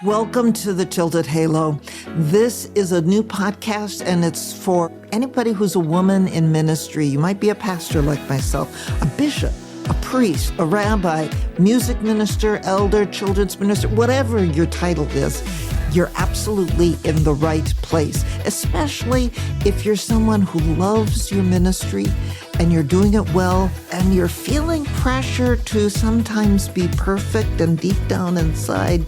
Welcome to the Tilted Halo. This is a new podcast, and it's for anybody who's a woman in ministry. You might be a pastor like myself, a bishop, a priest, a rabbi, music minister, elder, children's minister, whatever your title is. You're absolutely in the right place, especially if you're someone who loves your ministry and you're doing it well and you're feeling pressure to sometimes be perfect, and deep down inside,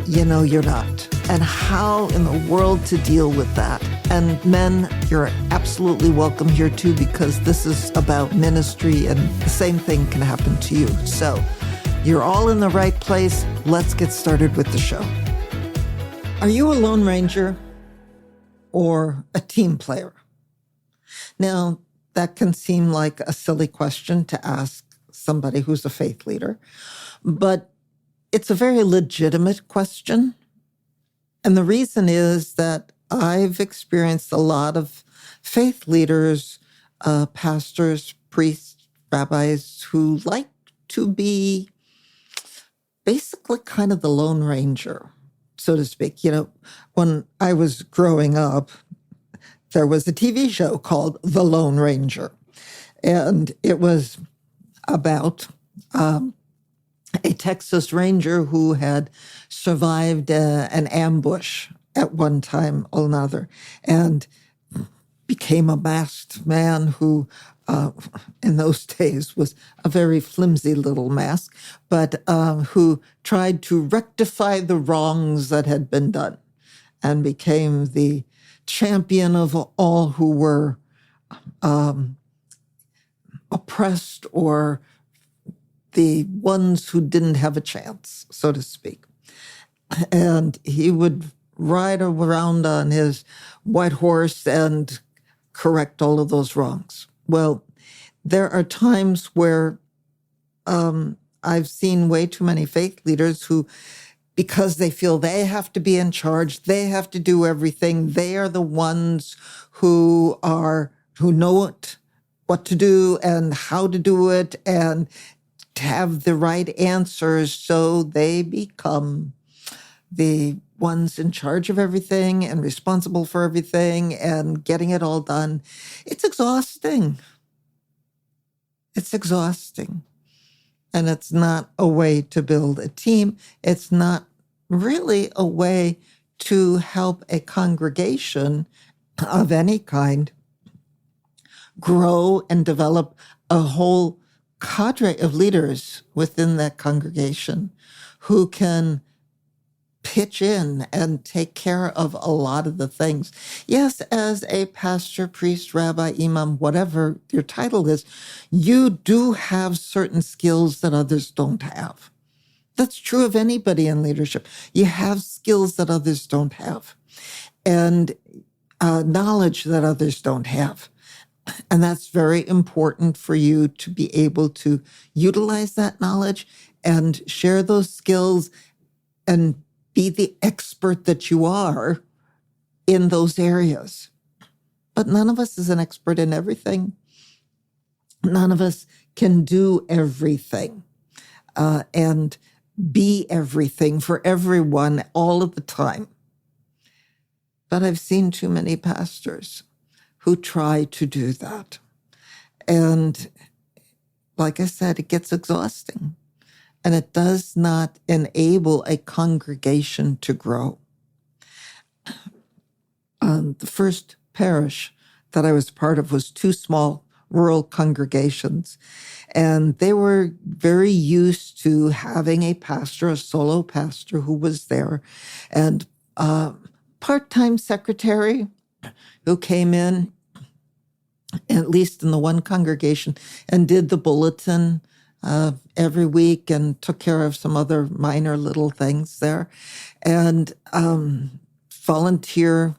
you know you're not. And how in the world to deal with that? And men, you're absolutely welcome here too, because this is about ministry and the same thing can happen to you. So you're all in the right place. Let's get started with the show. Are you a lone ranger or a team player? Now, that can seem like a silly question to ask somebody who's a faith leader, but it's a very legitimate question. And the reason is that I've experienced a lot of faith leaders, pastors, priests, rabbis who like to be basically kind of the Lone Ranger, so to speak. You know, when I was growing up, there was a TV show called The Lone Ranger, and it was about a Texas Ranger who had survived an ambush at one time or another and became a masked man who, in those days, was a very flimsy little mask, but who tried to rectify the wrongs that had been done and became the champion of all who were oppressed or the ones who didn't have a chance, so to speak. And he would ride around on his white horse and correct all of those wrongs. Well, there are times where I've seen way too many faith leaders who, because they feel they have to be in charge, they have to do everything, they are the ones who know what to do and how to do it and to have the right answers, so they become the ones in charge of everything and responsible for everything and getting it all done. It's exhausting. It's exhausting. And it's not a way to build a team. It's not really a way to help a congregation of any kind grow and develop a whole cadre of leaders within that congregation who can pitch in and take care of a lot of the things. Yes, as a pastor, priest, rabbi, imam, whatever your title is, you do have certain skills that others don't have. That's true of anybody in leadership. You have skills that others don't have and knowledge that others don't have. And that's very important for you to be able to utilize that knowledge and share those skills and be the expert that you are in those areas. But none of us is an expert in everything. None of us can do everything and be everything for everyone all of the time. But I've seen too many pastors who try to do that. And like I said, it gets exhausting. And it does not enable a congregation to grow. The first parish that I was part of was two small rural congregations. And they were very used to having a pastor, a solo pastor who was there, and part-time secretary who came in, at least in the one congregation, and did the bulletin every week and took care of some other minor little things there. And volunteer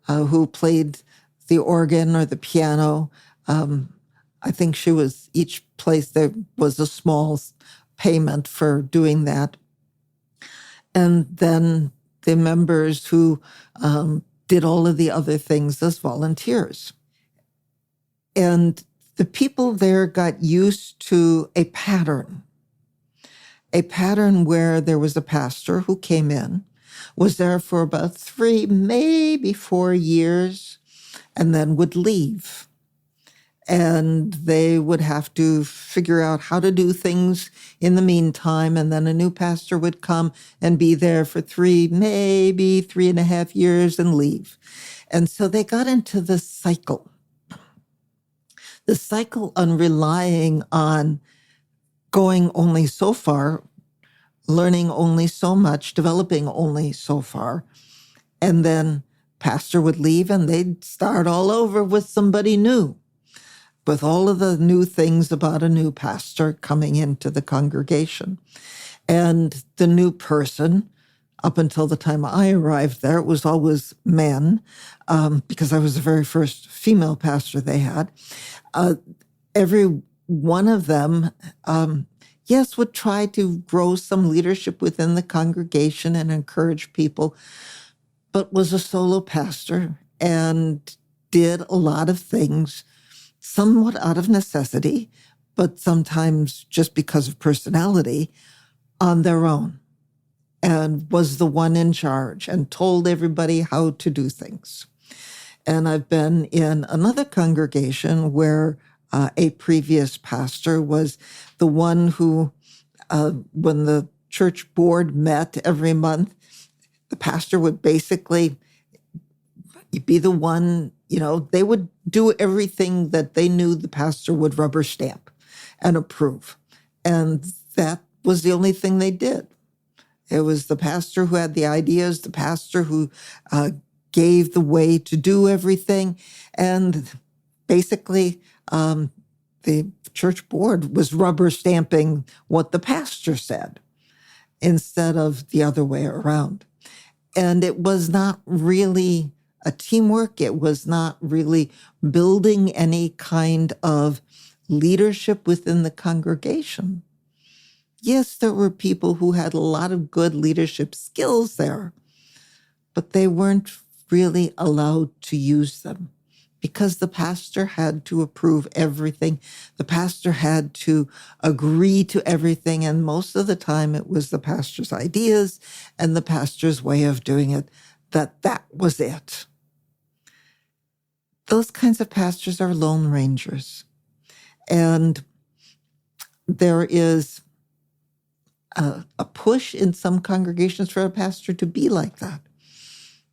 who played the organ or the piano. I think each place there was a small payment for doing that. And then the members who did all of the other things as volunteers. And the people there got used to a pattern where there was a pastor who came in was there for about 3, maybe 4 years, and then would leave. And they would have to figure out how to do things in the meantime. And then a new pastor would come and be there for 3, maybe 3.5 years and leave. And so they got into this cycle. The cycle on relying on going only so far, learning only so much, developing only so far. And then pastor would leave and they'd start all over with somebody new, with all of the new things about a new pastor coming into the congregation. And the new person, up until the time I arrived there, it was always men, because I was the very first female pastor they had. Every one of them, yes, would try to grow some leadership within the congregation and encourage people, but was a solo pastor and did a lot of things somewhat out of necessity, but sometimes just because of personality, on their own, and was the one in charge and told everybody how to do things. And I've been in another congregation where a previous pastor was the one who, when the church board met every month, the pastor would basically be the one, they would do everything that they knew the pastor would rubber stamp and approve. And that was the only thing they did. It was the pastor who had the ideas, the pastor who gave the way to do everything. And basically, the church board was rubber stamping what the pastor said instead of the other way around. And it was not really a teamwork. It was not really building any kind of leadership within the congregation. Yes, there were people who had a lot of good leadership skills there, but they weren't really allowed to use them because the pastor had to approve everything. The pastor had to agree to everything, and most of the time it was the pastor's ideas and the pastor's way of doing it, that was it. Those kinds of pastors are lone rangers. And there is a push in some congregations for a pastor to be like that.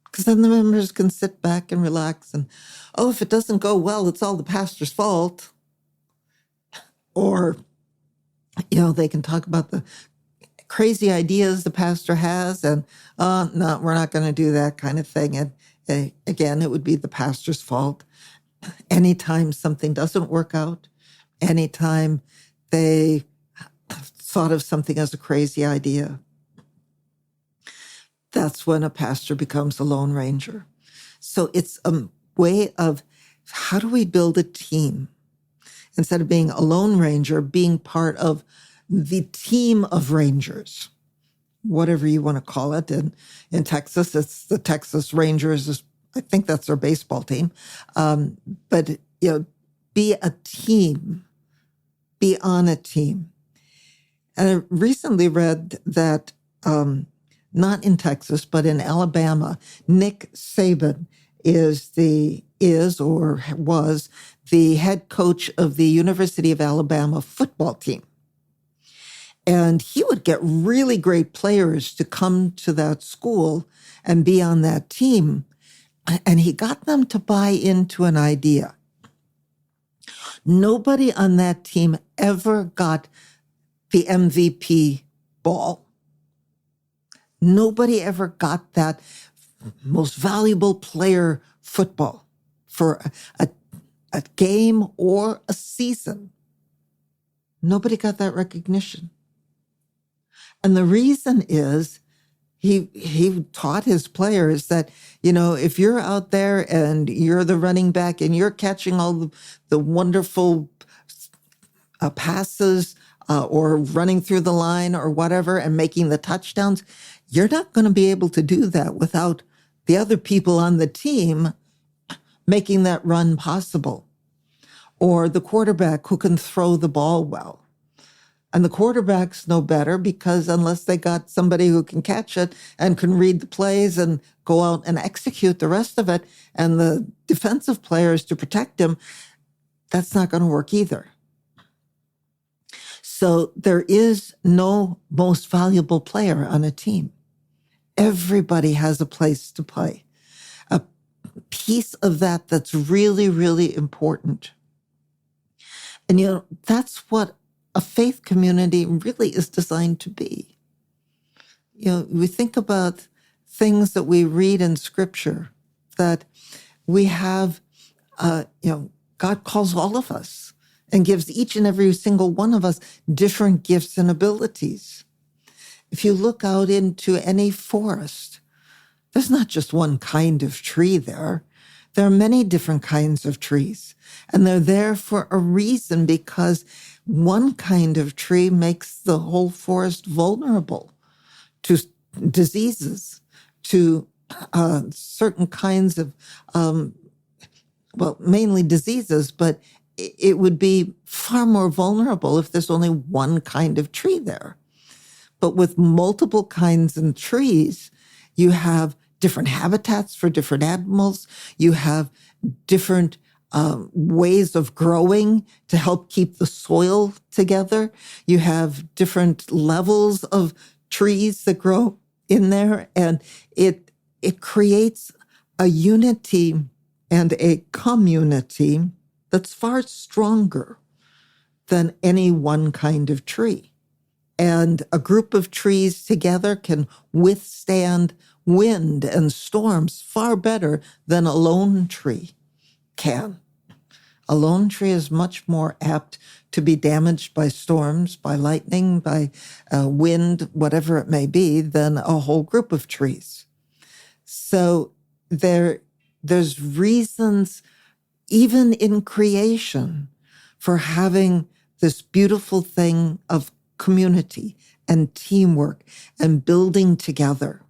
Because then the members can sit back and relax and, if it doesn't go well, it's all the pastor's fault. Or, they can talk about the crazy ideas the pastor has and, no, we're not going to do that kind of thing. And again, it would be the pastor's fault. Anytime something doesn't work out, anytime they thought of something as a crazy idea, that's when a pastor becomes a lone ranger. So it's a way of how do we build a team? Instead of being a lone ranger, being part of the team of rangers, whatever you want to call it. And in Texas, it's the Texas Rangers. I think that's their baseball team. But, be a team, be on a team. And I recently read that, not in Texas, but in Alabama, Nick Saban was the head coach of the University of Alabama football team. And he would get really great players to come to that school and be on that team. And he got them to buy into an idea. Nobody on that team ever got the MVP ball. Nobody ever got that most valuable player football for a game or a season. Nobody got that recognition. And the reason is he taught his players that, if you're out there and you're the running back and you're catching all the wonderful passes or running through the line or whatever and making the touchdowns, you're not going to be able to do that without the other people on the team making that run possible. Or the quarterback who can throw the ball well. And the quarterbacks know better because unless they got somebody who can catch it and can read the plays and go out and execute the rest of it, and the defensive players to protect him, that's not going to work either. So there is no most valuable player on a team. Everybody has a place to play. A piece of that that's really, really important. And, that's what a faith community really is designed to be. We think about things that we read in Scripture, that we have, God calls all of us and gives each and every single one of us different gifts and abilities. If you look out into any forest, there's not just one kind of tree there. There are many different kinds of trees, and they're there for a reason, because one kind of tree makes the whole forest vulnerable to diseases, to certain kinds of, mainly diseases, but it would be far more vulnerable if there's only one kind of tree there. But with multiple kinds of trees, you have different habitats for different animals. You have different ways of growing to help keep the soil together. You have different levels of trees that grow in there, and it creates a unity and a community that's far stronger than any one kind of tree. And a group of trees together can withstand wind and storms far better than a lone tree can. A lone tree is much more apt to be damaged by storms, by lightning, by wind, whatever it may be, than a whole group of trees. So there's reasons, even in creation, for having this beautiful thing of community and teamwork and building together.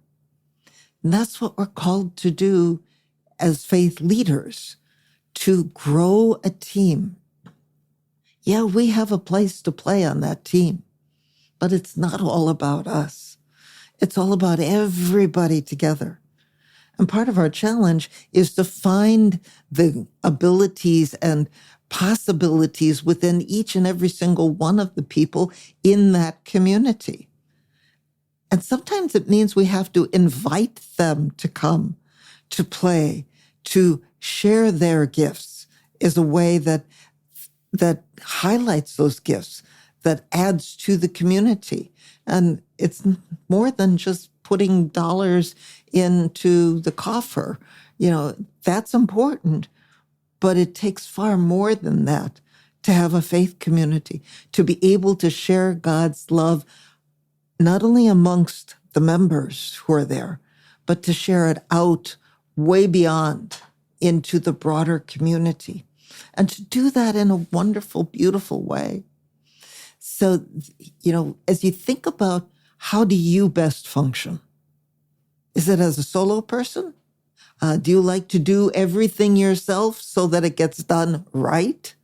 And that's what we're called to do as faith leaders, to grow a team. Yeah, we have a place to play on that team, but it's not all about us. It's all about everybody together. And part of our challenge is to find the abilities and possibilities within each and every single one of the people in that community. And sometimes it means we have to invite them to come, to play, to share their gifts is a way that highlights those gifts, that adds to the community. And it's more than just putting dollars into the coffer. That's important, but it takes far more than that to have a faith community, to be able to share God's love, not only amongst the members who are there, but to share it out way beyond into the broader community, and to do that in a wonderful, beautiful way. So, as you think about how do you best function? Is it as a solo person? Do you like to do everything yourself so that it gets done right?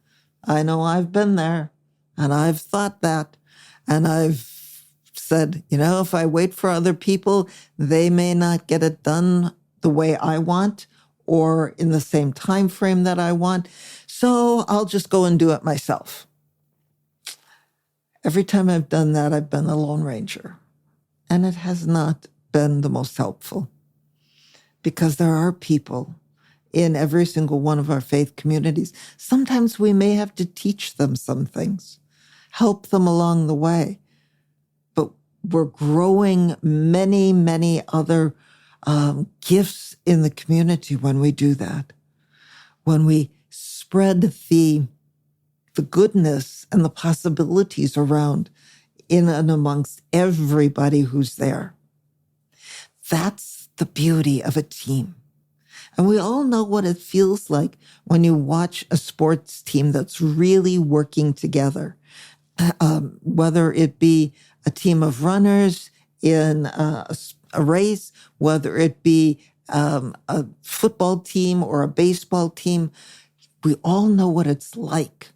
I know I've been there, and I've thought that, and I've said, if I wait for other people, they may not get it done the way I want or in the same time frame that I want, so I'll just go and do it myself. Every time I've done that, I've been the Lone Ranger, and it has not been the most helpful, because there are people in every single one of our faith communities. Sometimes we may have to teach them some things, help them along the way, but we're growing many, many other gifts in the community when we do that, when we spread the goodness and the possibilities around in and amongst everybody who's there. That's the beauty of a team. And we all know what it feels like when you watch a sports team that's really working together, whether it be a team of runners in a race, whether it be a football team or a baseball team. We all know what it's like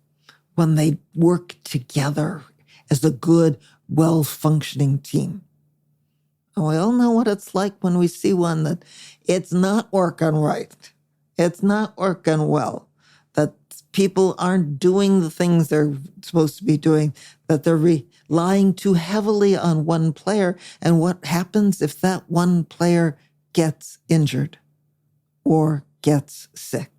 when they work together as a good, well-functioning team. And we all know what it's like when we see one that it's not working right. It's not working well, that people aren't doing the things they're supposed to be doing, that they're relying too heavily on one player. And what happens if that one player gets injured or gets sick?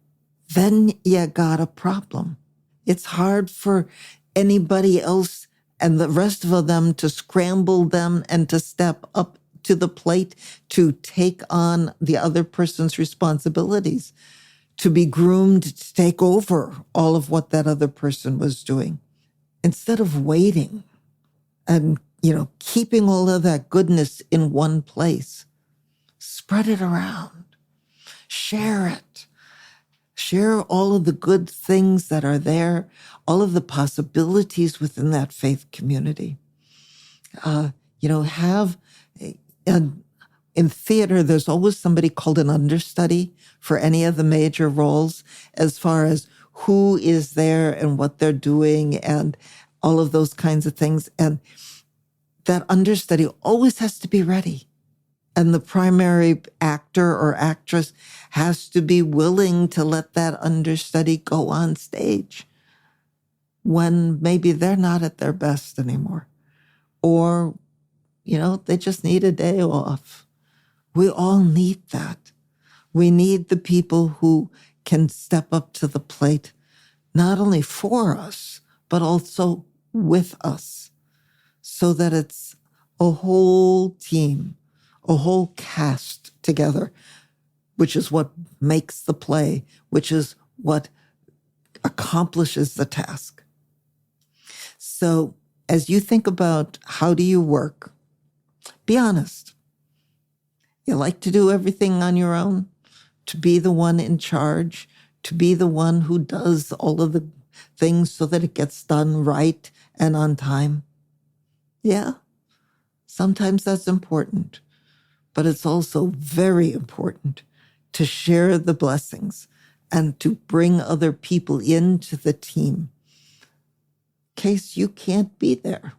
Then you got a problem. It's hard for anybody else and the rest of them to scramble them and to step up to the plate to take on the other person's responsibilities, to be groomed to take over all of what that other person was doing. Instead of waiting and, keeping all of that goodness in one place, spread it around, share it. Share all of the good things that are there, all of the possibilities within that faith community. In theater, there's always somebody called an understudy for any of the major roles, as far as who is there and what they're doing and all of those kinds of things. And that understudy always has to be ready. And the primary actor or actress has to be willing to let that understudy go on stage when maybe they're not at their best anymore. Or, they just need a day off. We all need that. We need the people who can step up to the plate, not only for us, but also with us, so that it's a whole team, a whole cast together, which is what makes the play, which is what accomplishes the task. So as you think about how do you work, be honest. You like to do everything on your own, to be the one in charge, to be the one who does all of the things so that it gets done right and on time. Yeah, sometimes that's important. But it's also very important to share the blessings and to bring other people into the team in case you can't be there.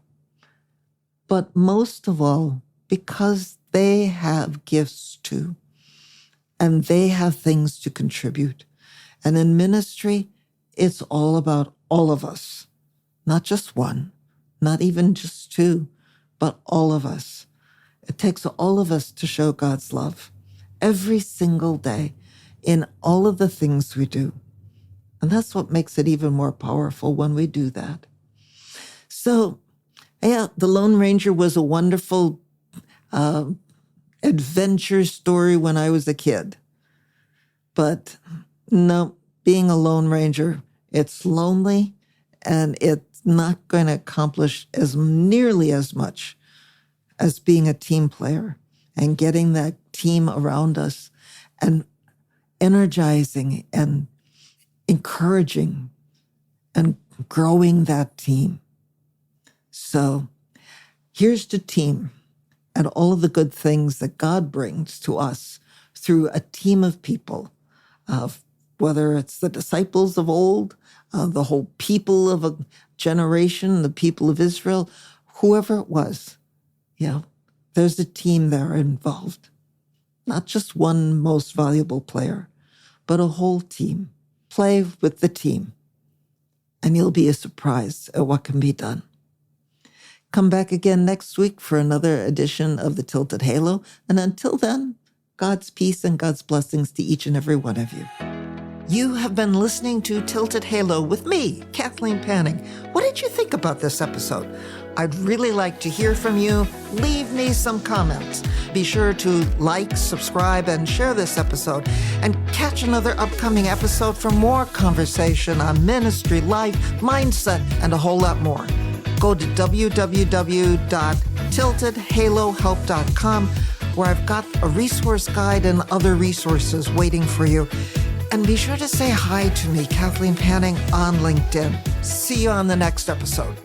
But most of all, because they have gifts too, and they have things to contribute. And in ministry, it's all about all of us, not just one, not even just two, but all of us. It takes all of us to show God's love every single day in all of the things we do. And that's what makes it even more powerful when we do that. So, the Lone Ranger was a wonderful adventure story when I was a kid. But no, being a Lone Ranger, it's lonely and it's not going to accomplish as nearly as much as being a team player and getting that team around us and energizing and encouraging and growing that team. So here's to team and all of the good things that God brings to us through a team of people, whether it's the disciples of old, the whole people of a generation, the people of Israel, whoever it was. There's a team there involved. Not just one most valuable player, but a whole team. Play with the team, and you'll be surprised at what can be done. Come back again next week for another edition of the Tilted Halo. And until then, God's peace and God's blessings to each and every one of you. You have been listening to Tilted Halo with me, Kathleen Panning. What did you think about this episode? I'd really like to hear from you. Leave me some comments. Be sure to like, subscribe, and share this episode. And catch another upcoming episode for more conversation on ministry, life, mindset, and a whole lot more. Go to www.tiltedhalohelp.com, where I've got a resource guide and other resources waiting for you. And be sure to say hi to me, Kathleen Panning, on LinkedIn. See you on the next episode.